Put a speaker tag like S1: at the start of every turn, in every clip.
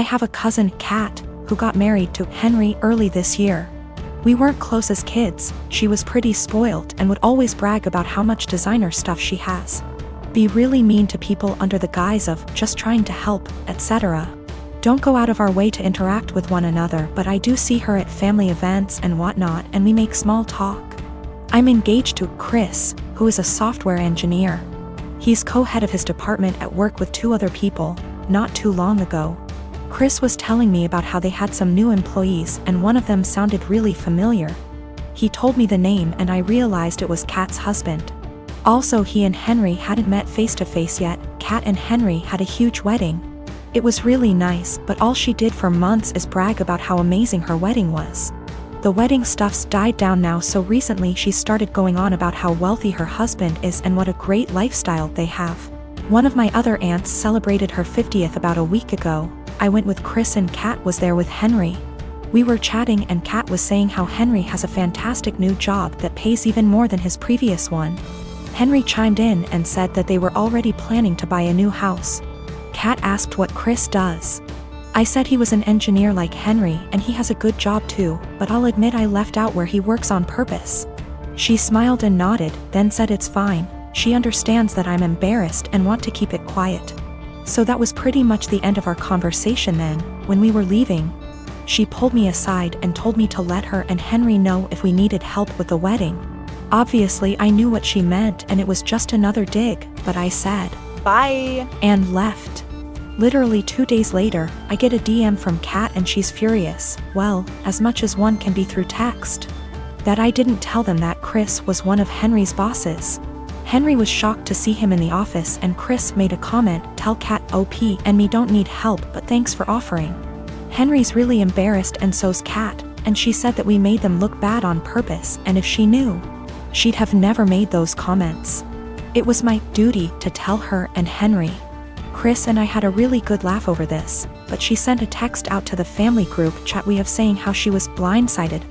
S1: I have a cousin, Kat, who got married to Henry early this year. We weren't close as kids, she was pretty spoiled and would always brag about how much designer stuff she has. Be really mean to people under the guise of just trying to help, etc. Don't go out of our way to interact with one another, but I do see her at family events and whatnot, and we make small talk. I'm engaged to Chris, who is a software engineer. He's co-head of his department at work with 2 other people. Not too long ago, Chris was telling me about how they had some new employees and one of them sounded really familiar. He told me the name and I realized it was Kat's husband. Also, he and Henry hadn't met face to face yet. Kat and Henry had a huge wedding. It was really nice, but all she did for months is brag about how amazing her wedding was. The wedding stuff's died down now, so recently she started going on about how wealthy her husband is and what a great lifestyle they have. One of my other aunts celebrated her 50th about a week ago. I went with Chris and Kat was there with Henry. We were chatting and Kat was saying how Henry has a fantastic new job that pays even more than his previous one. Henry chimed in and said that they were already planning to buy a new house. Kat asked what Chris does. I said he was an engineer like Henry and he has a good job too, but I'll admit I left out where he works on purpose. She smiled and nodded, then said it's fine. She understands that I'm embarrassed and want to keep it quiet. So that was pretty much the end of our conversation then. When we were leaving, she pulled me aside and told me to let her and Henry know if we needed help with the wedding. Obviously I knew what she meant and it was just another dig, but I said,
S2: "Bye,"
S1: and left. Literally 2 days later, I get a DM from Kat and she's furious, well, as much as one can be through text. That I didn't tell them that Chris was one of Henry's bosses. Henry was shocked to see him in the office and Chris made a comment, "Tell Kat OP and me don't need help but thanks for offering." Henry's really embarrassed and so's Kat, and she said that we made them look bad on purpose and if she knew, she'd have never made those comments. It was my duty to tell her and Henry. Chris and I had a really good laugh over this, but she sent a text out to the family group chat we have saying how she was blindsided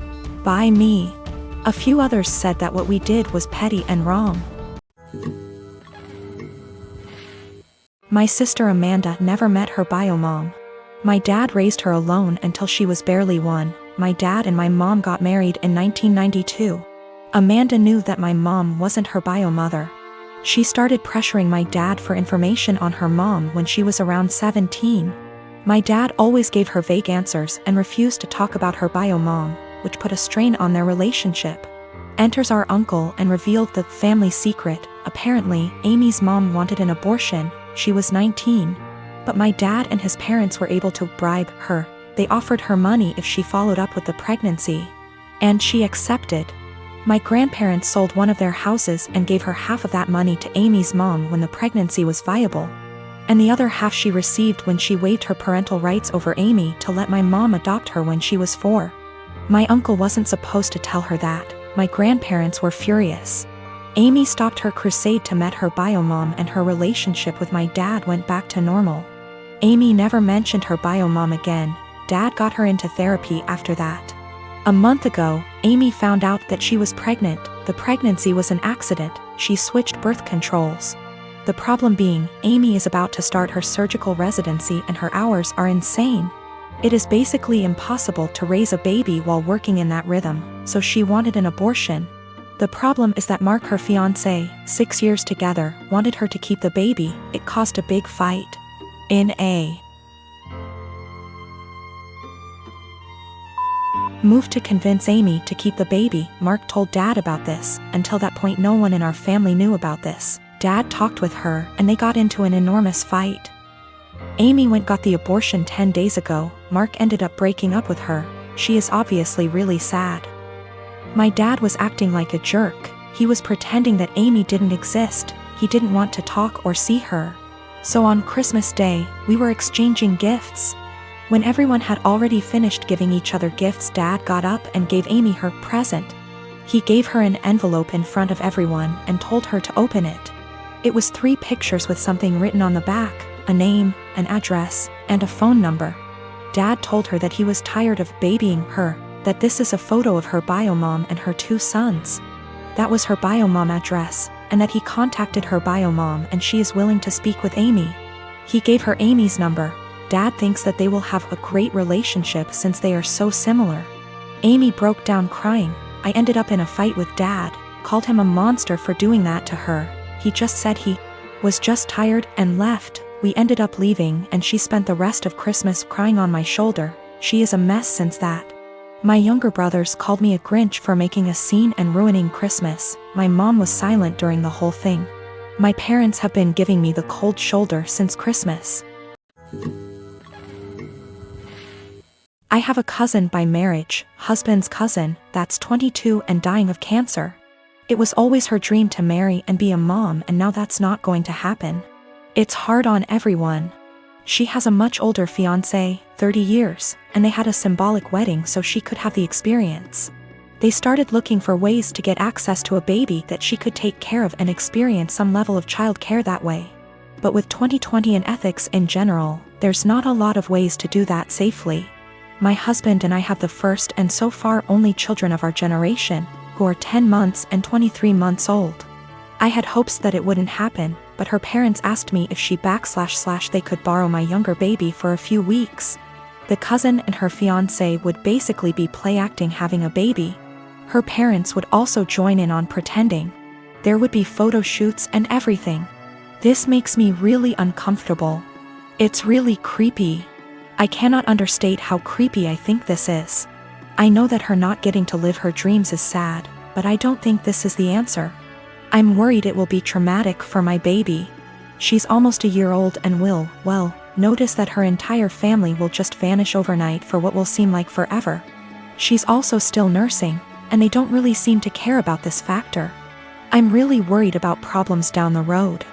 S1: by me. A few others said that what we did was petty and wrong. My sister Amanda never met her bio mom. My dad raised her alone until she was barely 1. My dad and my mom got married in 1992. Amanda knew that my mom wasn't her bio mother. She started pressuring my dad for information on her mom when she was around 17. My dad always gave her vague answers and refused to talk about her bio mom, which put a strain on their relationship. Enters our uncle and revealed the family secret. Apparently, Amy's mom wanted an abortion. She was 19. But my dad and his parents were able to bribe her. They offered her money if she followed up with the pregnancy. And she accepted. My grandparents sold one of their houses and gave her half of that money to Amy's mom when the pregnancy was viable. And the other half she received when she waived her parental rights over Amy to let my mom adopt her when she was 4. My uncle wasn't supposed to tell her that. My grandparents were furious. Amy stopped her crusade to met her bio mom and her relationship with my dad went back to normal. Amy never mentioned her bio mom again. Dad got her into therapy after that. A month ago, Amy found out that she was pregnant. The pregnancy was an accident. She switched birth controls. The problem being, Amy is about to start her surgical residency and her hours are insane. It is basically impossible to raise a baby while working in that rhythm, so she wanted an abortion. The problem is that Mark, her fiancé, 6 years together, wanted her to keep the baby. It caused a big fight. In a move to convince Amy to keep the baby, Mark told Dad about this. Until that point no one in our family knew about this. Dad talked with her and they got into an enormous fight. Amy got the abortion 10 days ago. Mark ended up breaking up with her. She is obviously really sad. My dad was acting like a jerk. He was pretending that Amy didn't exist. He didn't want to talk or see her. So on Christmas Day, we were exchanging gifts. When everyone had already finished giving each other gifts, Dad got up and gave Amy her present. He gave her an envelope in front of everyone and told her to open it. It was 3 pictures with something written on the back, a name, an address, and a phone number. Dad told her that he was tired of babying her, that this is a photo of her bio mom and her 2 sons. That was her bio mom address, and that he contacted her bio mom and she is willing to speak with Amy. He gave her Amy's number. Dad thinks that they will have a great relationship since they are so similar. Amy broke down crying. I ended up in a fight with Dad, called him a monster for doing that to her. He just said he was just tired and left. We ended up leaving and she spent the rest of Christmas crying on my shoulder. She is a mess since that. My younger brothers called me a Grinch for making a scene and ruining Christmas. My mom was silent during the whole thing. My parents have been giving me the cold shoulder since Christmas. I have a cousin by marriage, husband's cousin, that's 22 and dying of cancer. It was always her dream to marry and be a mom, and now that's not going to happen. It's hard on everyone. She has a much older fiancé, 30 years, and they had a symbolic wedding so she could have the experience. They started looking for ways to get access to a baby that she could take care of and experience some level of child care that way. But with 2020 and ethics in general, there's not a lot of ways to do that safely. My husband and I have the first and so far only children of our generation, who are 10 months and 23 months old. I had hopes that it wouldn't happen, but her parents asked me if she / they could borrow my younger baby for a few weeks. The cousin and her fiancé would basically be play acting having a baby. Her parents would also join in on pretending. There would be photo shoots and everything. This makes me really uncomfortable. It's really creepy. I cannot understate how creepy I think this is. I know that her not getting to live her dreams is sad, but I don't think this is the answer. I'm worried it will be traumatic for my baby. She's almost a year old and will, well, notice that her entire family will just vanish overnight for what will seem like forever. She's also still nursing, and they don't really seem to care about this factor. I'm really worried about problems down the road.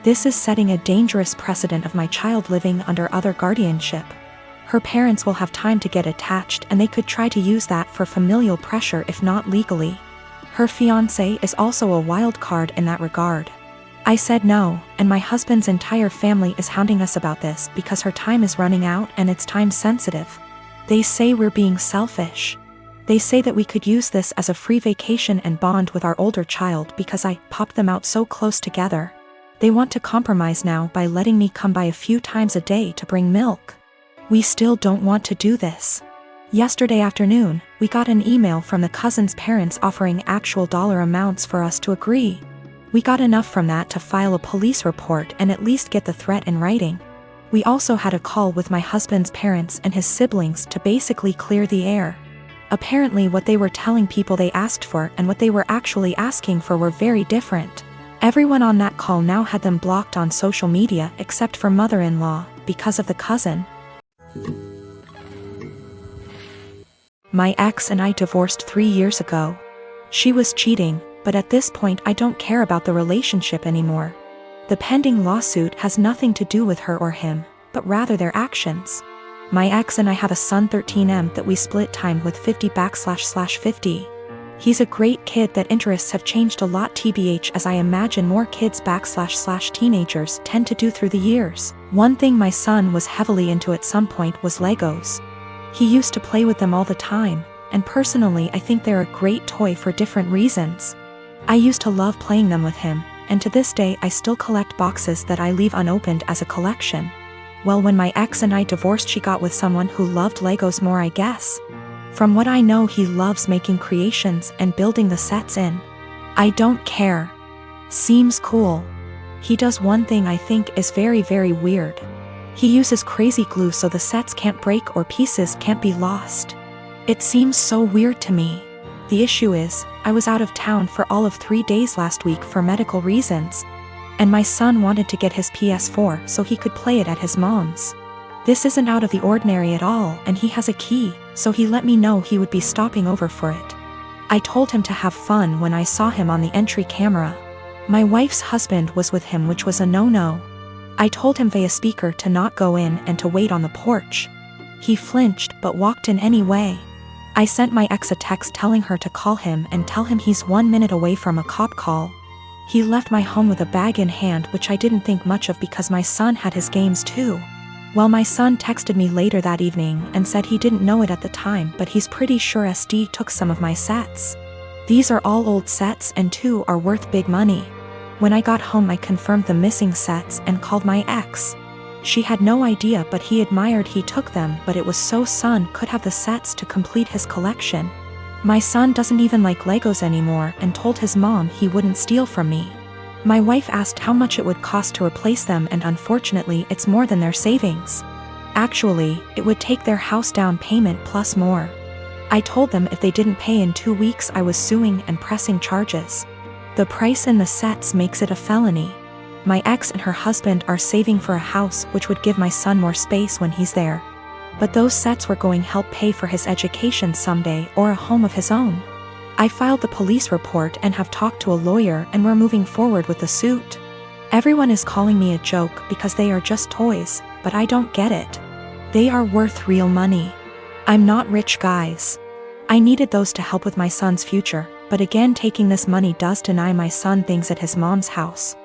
S1: This is setting a dangerous precedent of my child living under other guardianship. Her parents will have time to get attached and they could try to use that for familial pressure if not legally. Her fiancé is also a wild card in that regard. I said no, and my husband's entire family is hounding us about this because her time is running out and it's time sensitive. They say we're being selfish. They say that we could use this as a free vacation and bond with our older child because I popped them out so close together. They want to compromise now by letting me come by a few times a day to bring milk. We still don't want to do this. Yesterday afternoon, we got an email from the cousin's parents offering actual dollar amounts for us to agree. We got enough from that to file a police report and at least get the threat in writing. We also had a call with my husband's parents and his siblings to basically clear the air. Apparently what they were telling people they asked for and what they were actually asking for were very different. Everyone on that call now had them blocked on social media except for mother-in-law, because of the cousin. My ex and I divorced 3 years ago. She was cheating, but at this point I don't care about the relationship anymore. The pending lawsuit has nothing to do with her or him, but rather their actions. My ex and I have a son 13M that we split time with 50//50. He's a great kid that interests have changed a lot tbh as I imagine more kids / teenagers tend to do through the years. One thing my son was heavily into at some point was Legos. He used to play with them all the time, and personally I think they're a great toy for different reasons. I used to love playing them with him, and to this day I still collect boxes that I leave unopened as a collection. Well, when my ex and I divorced, she got with someone who loved Legos more, I guess. From what I know, he loves making creations and building the sets in. I don't care. Seems cool. He does one thing I think is very, very weird. He uses crazy glue so the sets can't break or pieces can't be lost. It seems so weird to me. The issue is, I was out of town for all of 3 days last week for medical reasons. And my son wanted to get his PS4 so he could play it at his mom's. This isn't out of the ordinary at all, and he has a key, so he let me know he would be stopping over for it. I told him to have fun when I saw him on the entry camera. My wife's husband was with him, which was a no-no. I told him via speaker to not go in and to wait on the porch. He flinched but walked in anyway. I sent my ex a text telling her to call him and tell him he's 1 minute away from a cop call. He left my home with a bag in hand, which I didn't think much of because my son had his games too. Well, my son texted me later that evening and said he didn't know it at the time, but he's pretty sure SD took some of my sets. These are all old sets and 2 are worth big money. When I got home I confirmed the missing sets and called my ex. She had no idea, but he admired he took them, but it was so son could have the sets to complete his collection. My son doesn't even like Legos anymore and told his mom he wouldn't steal from me. My wife asked how much it would cost to replace them, and unfortunately it's more than their savings. Actually, it would take their house down payment plus more. I told them if they didn't pay in 2 weeks I was suing and pressing charges. The price in the sets makes it a felony. My ex and her husband are saving for a house which would give my son more space when he's there. But those sets were going to help pay for his education someday or a home of his own. I filed the police report and have talked to a lawyer, and we're moving forward with the suit. Everyone is calling me a joke because they are just toys, but I don't get it. They are worth real money. I'm not rich, guys. I needed those to help with my son's future, but again taking this money does deny my son things at his mom's house.